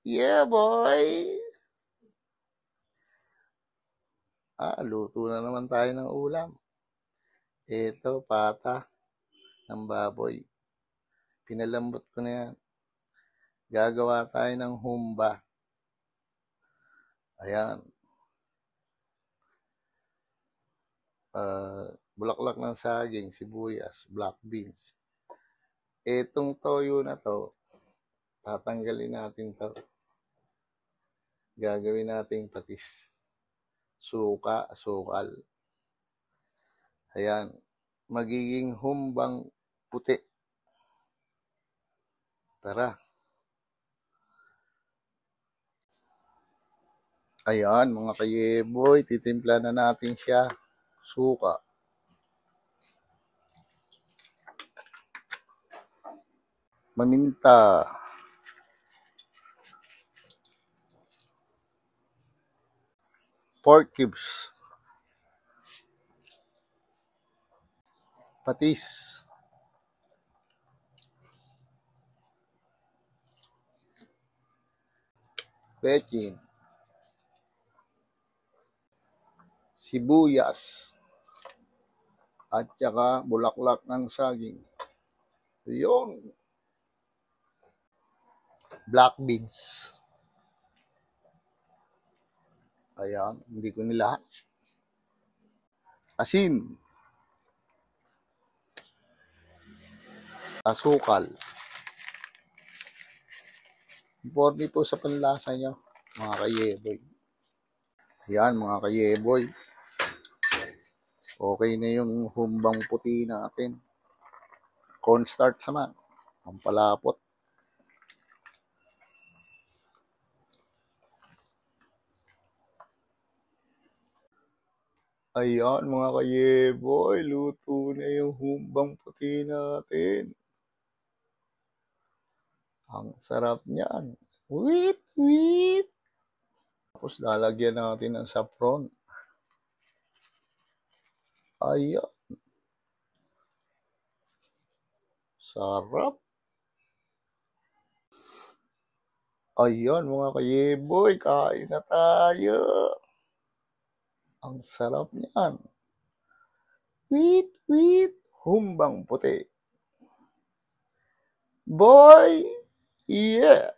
Yeah, boy! Luto na naman tayo ng ulam. Ito, pata ng baboy. Pinalambot ko na yan. Gagawa tayo ng humba. Ayan. Bulaklak ng saging, sibuyas, black beans. Itong toyo na to, tatanggalin natin to. Gagawin natin patis. Suka, asukal. Ayan. Magiging humbang puti. Tara. Ayan, mga kayeboy, titimpla na natin siya. Suka. Maminta. Pork cubes. Patis. Bechin. Sibuyas. At saka bulaklak ng saging. Yun. Black beans. Ayan, hindi ko nilahat. Asin. Asukal. Importante po sa panlasa nyo, mga kayeboy. Ayan, mga kayeboy. Okay na yung humbang puti natin. Cornstarch naman. Ang palapot. Ayan, mga kayeboy. Luto na yung humbang puti natin. Ang sarap niyan. Wait, wait. Tapos lalagyan natin ng saffron. Ayan. Sarap. Ayan, mga kayeboy. Kain na tayo. Ang sarap niyan. Wait, wait. Humbang puti. Boy, yeah.